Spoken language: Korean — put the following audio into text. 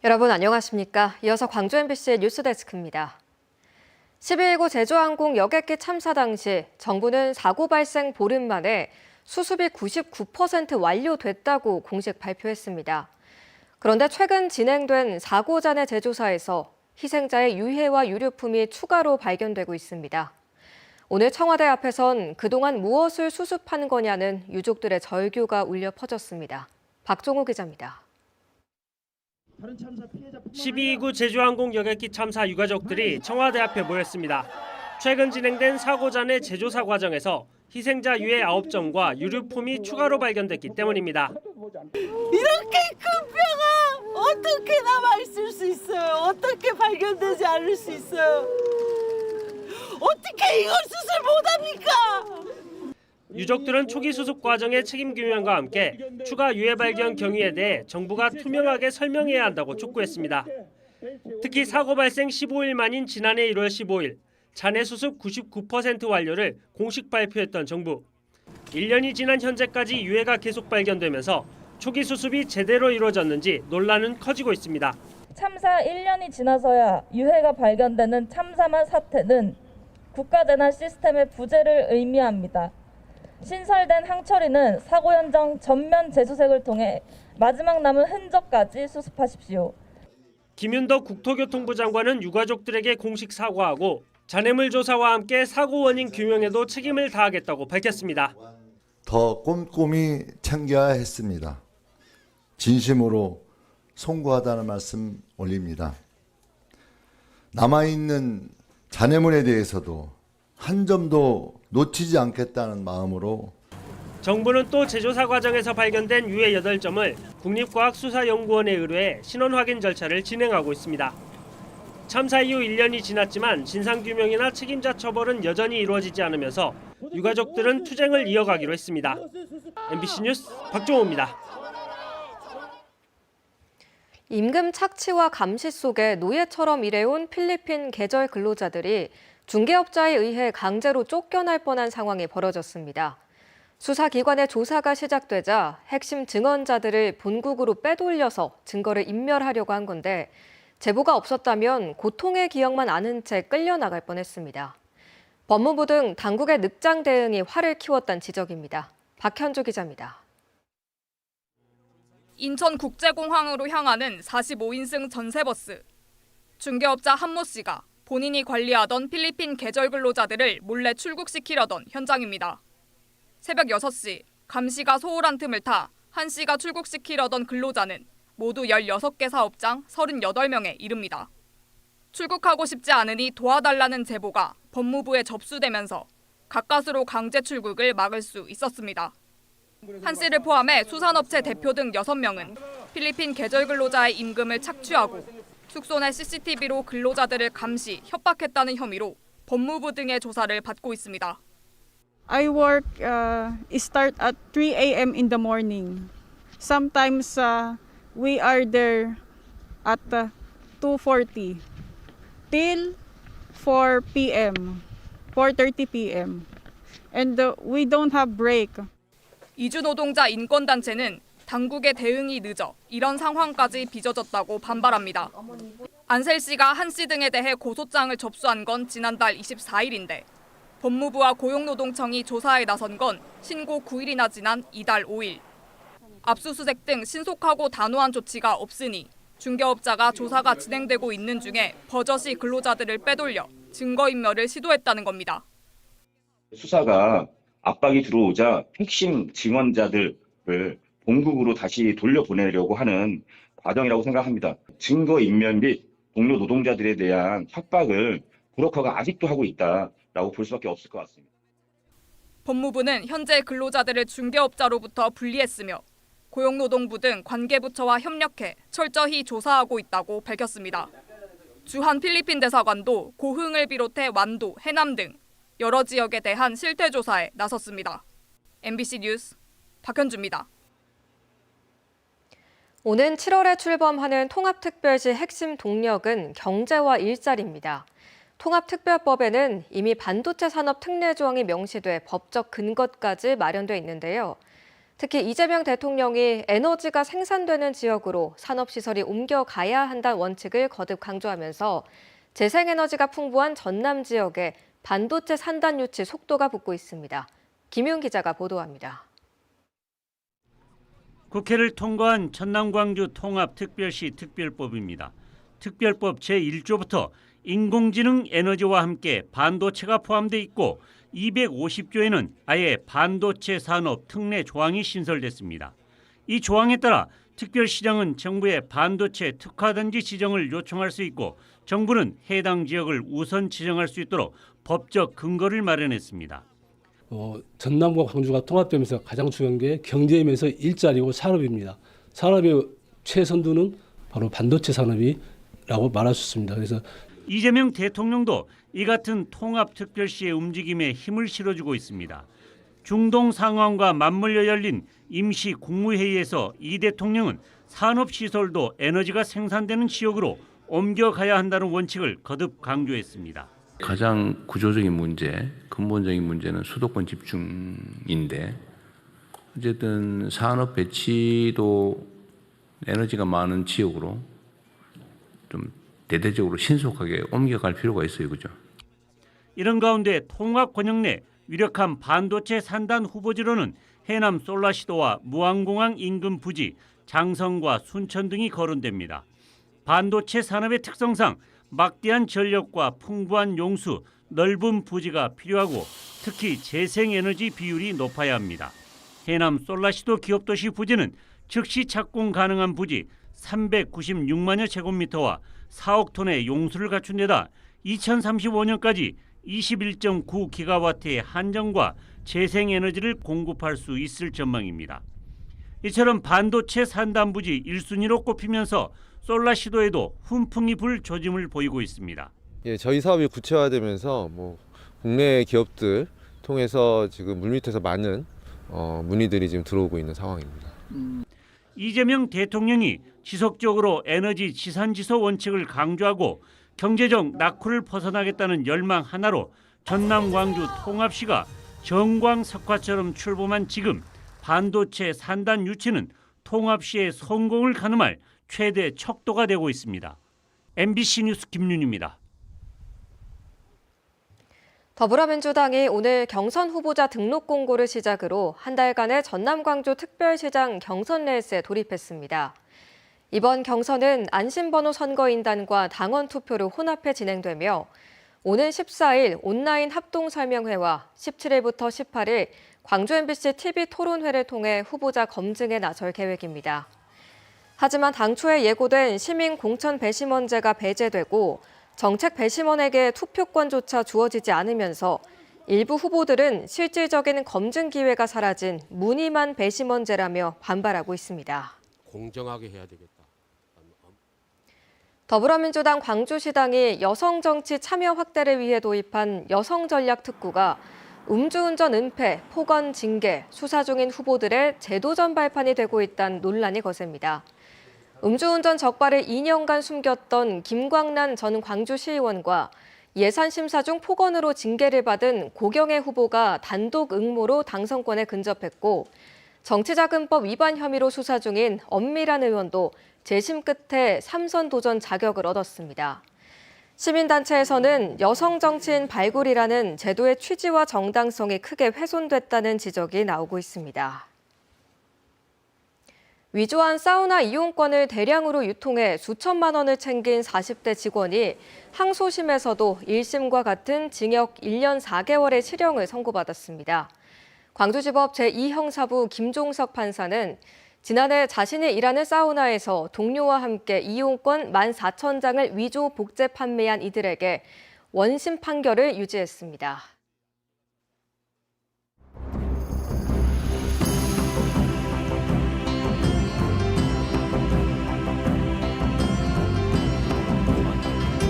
여러분 안녕하십니까? 이어서 광주 MBC 뉴스데스크입니다. 12.19 제주항공 여객기 참사 당시 정부는 사고 발생 보름 만에 수습이 99% 완료됐다고 공식 발표했습니다. 그런데 최근 진행된 사고 잔해 재조사에서 희생자의 유해와 유류품이 추가로 발견되고 있습니다. 오늘 청와대 앞에선 그동안 무엇을 수습한 거냐는 유족들의 절규가 울려 퍼졌습니다. 박종우 기자입니다. 12.29 제주항공 여객기 참사 유가족들이 청와대 앞에 모였습니다. 최근 진행된 사고 잔해 재조사 과정에서 희생자 유해 9점과 유류품이 추가로 발견됐기 때문입니다. 이렇게 큰 뼈가 어떻게 남아있을 수 있어요? 어떻게 발견되지 않을 수 있어요? 어떻게 이걸 수술 못합니까? 유족들은 초기 수습 과정의 책임 규명과 함께 추가 유해 발견 경위에 대해 정부가 투명하게 설명해야 한다고 촉구했습니다. 특히 사고 발생 15일 만인 지난해 1월 15일 잔해 수습 99% 완료를 공식 발표했던 정부. 1년이 지난 현재까지 유해가 계속 발견되면서 초기 수습이 제대로 이루어졌는지 논란은 커지고 있습니다. 참사 1년이 지나서야 유해가 발견되는 참사만 사태는 국가재난 시스템의 부재를 의미합니다. 신설된 항처리는 사고 현장 전면 재수색을 통해 마지막 남은 흔적까지 수습하십시오. 김윤덕 국토교통부 장관은 유가족들에게 공식 사과하고 잔해물 조사와 함께 사고 원인 규명에도 책임을 다하겠다고 밝혔습니다. 더 꼼꼼히 챙겨야 했습니다. 진심으로 송구하다는 말씀 올립니다. 남아있는 잔해물에 대해서도 한 점도 놓치지 않겠다는 마음으로 정부는 또 재조사 과정에서 발견된 유해 8점을 국립과학수사연구원에 의뢰해 신원 확인 절차를 진행하고 있습니다. 참사 이후 1년이 지났지만 진상규명이나 책임자 처벌은 여전히 이루어지지 않으면서 유가족들은 투쟁을 이어가기로 했습니다. MBC 뉴스 박종호입니다. 임금 착취와 감시 속에 노예처럼 일해온 필리핀 계절 근로자들이 중개업자에 의해 강제로 쫓겨날 뻔한 상황이 벌어졌습니다. 수사기관의 조사가 시작되자 핵심 증언자들을 본국으로 빼돌려서 증거를 인멸하려고 한 건데 제보가 없었다면 고통의 기억만 아는 채 끌려나갈 뻔했습니다. 법무부 등 당국의 늑장 대응이 화를 키웠다는 지적입니다. 박현주 기자입니다. 인천국제공항으로 향하는 45인승 전세버스. 중개업자 한모 씨가 본인이 관리하던 필리핀 계절 근로자들을 몰래 출국시키려던 현장입니다. 새벽 6시 감시가 소홀한 틈을 타 한 씨가 출국시키려던 근로자는 모두 16개 사업장 38명에 이릅니다. 출국하고 싶지 않으니 도와달라는 제보가 법무부에 접수되면서 가까스로 강제 출국을 막을 수 있었습니다. 한 씨를 포함해 수산업체 대표 등 6명은 필리핀 계절 근로자의 임금을 착취하고 숙소 내 CCTV로 근로자들을 감시, 협박했다는 혐의로 법무부 등의 조사를 받고 있습니다. I work start at 3 a.m. in the morning. Sometimes we are there at 2:40 till 4 p.m. 4:30 p.m. and we don't have break. 이주 노동자 인권단체는 당국의 대응이 늦어 이런 상황까지 빚어졌다고 반발합니다. 안셀 씨가 한 씨 등에 대해 고소장을 접수한 건 지난달 24일인데 법무부와 고용노동청이 조사에 나선 건 신고 9일이나 지난 이달 5일. 압수수색 등 신속하고 단호한 조치가 없으니 중개업자가 조사가 진행되고 있는 중에 버젓이 근로자들을 빼돌려 증거인멸을 시도했다는 겁니다. 수사가 압박이 들어오자 핵심 증언자들을 본국으로 다시 돌려보내려고 하는 과정이라고 생각합니다. 증거인멸 및 동료 노동자들에 대한 협박을 브로커가 아직도 하고 있다라고 볼 수밖에 없을 것 같습니다. 법무부는 현재 근로자들을 중개업자로부터 분리했으며 고용노동부 등 관계부처와 협력해 철저히 조사하고 있다고 밝혔습니다. 주한 필리핀 대사관도 고흥을 비롯해 완도, 해남 등 여러 지역에 대한 실태조사에 나섰습니다. MBC 뉴스 박현주입니다. 오는 7월에 출범하는 통합특별시 핵심 동력은 경제와 일자리입니다. 통합특별법에는 이미 반도체 산업 특례 조항이 명시돼 법적 근거까지 마련돼 있는데요. 특히 이재명 대통령이 에너지가 생산되는 지역으로 산업시설이 옮겨가야 한다는 원칙을 거듭 강조하면서 재생에너지가 풍부한 전남 지역에 반도체 산단 유치 속도가 붙고 있습니다. 김윤 기자가 보도합니다. 국회를 통과한 전남 광주 통합특별시 특별법입니다. 특별법 제1조부터 인공지능 에너지와 함께 반도체가 포함돼 있고 250조에는 아예 반도체 산업 특례 조항이 신설됐습니다. 이 조항에 따라 특별시장은 정부의 반도체 특화단지 지정을 요청할 수 있고 정부는 해당 지역을 우선 지정할 수 있도록 법적 근거를 마련했습니다. 전남과 광주가 통합되면서 가장 중요한 게 경제이면서 일자리고 산업입니다. 산업의 최선두는 바로 반도체 산업이라고 말할 수 있습니다. 그래서 이재명 대통령도 이 같은 통합특별시의 움직임에 힘을 실어주고 있습니다. 중동 상황과 맞물려 열린 임시 국무회의에서 이 대통령은 산업시설도 에너지가 생산되는 지역으로 옮겨가야 한다는 원칙을 거듭 강조했습니다. 가장 구조적인 문제, 근본적인 문제는 수도권 집중인데 어쨌든 산업 배치도 에너지가 많은 지역으로 좀 대대적으로 신속하게 옮겨갈 필요가 있어요, 그죠? 이런 가운데 통합 권역 내 유력한 반도체 산단 후보지로는 해남 솔라시도와 무안공항 인근 부지, 장성과 순천 등이 거론됩니다. 반도체 산업의 특성상 막대한 전력과 풍부한 용수, 넓은 부지가 필요하고 특히 재생에너지 비율이 높아야 합니다. 해남 솔라시도 기업도시 부지는 즉시 착공 가능한 부지 396만여 제곱미터와 4억 톤의 용수를 갖춘 데다 2035년까지 21.9기가와트의 한전과 재생에너지를 공급할 수 있을 전망입니다. 이처럼 반도체 산단 부지 1순위로 꼽히면서 솔라시도에도 훈풍이 불 조짐을 보이고 있습니다. 예, 저희 사업이 구체화되면서 국내 기업들 통해서 지금 물밑에서 많은 문의들이 지금 들어오고 있는 상황입니다. 이재명 대통령이 지속적으로 에너지 지산지소 원칙을 강조하고 경제적 낙후를 벗어나겠다는 열망 하나로 전남 광주 통합시가 정광석화처럼 출범한 지금 반도체 산단 유치는 통합시의 성공을 가늠할 최대 척도가 되고 있습니다. MBC 뉴스 김윤입니다. 더불어민주당이 오늘 경선 후보자 등록 공고를 시작으로 한 달간의 전남 광주 특별시장 경선 레이스에 돌입했습니다. 이번 경선은 안심번호 선거인단과 당원 투표로 혼합해 진행되며 오는 14일 온라인 합동설명회와 17일부터 18일 광주 MBC TV 토론회를 통해 후보자 검증에 나설 계획입니다. 하지만 당초에 예고된 시민 공천 배심원제가 배제되고 정책 배심원에게 투표권조차 주어지지 않으면서 일부 후보들은 실질적인 검증 기회가 사라진 무늬만 배심원제라며 반발하고 있습니다. 공정하게 해야 되겠다. 더불어민주당 광주시당이 여성 정치 참여 확대를 위해 도입한 여성전략특구가 음주운전 은폐, 폭언 징계, 수사 중인 후보들의 제도전 발판이 되고 있다는 논란이 거셉니다. 음주운전 적발을 2년간 숨겼던 김광란 전 광주시의원과 예산심사 중 폭언으로 징계를 받은 고경애 후보가 단독 응모로 당선권에 근접했고 정치자금법 위반 혐의로 수사 중인 엄미란 의원도 재심 끝에 3선 도전 자격을 얻었습니다. 시민단체에서는 여성 정치인 발굴이라는 제도의 취지와 정당성이 크게 훼손됐다는 지적이 나오고 있습니다. 위조한 사우나 이용권을 대량으로 유통해 수천만 원을 챙긴 40대 직원이 항소심에서도 1심과 같은 징역 1년 4개월의 실형을 선고받았습니다. 광주지법 제2형사부 김종석 판사는 지난해 자신이 일하는 사우나에서 동료와 함께 이용권 14,000장을 위조 복제 판매한 이들에게 원심 판결을 유지했습니다.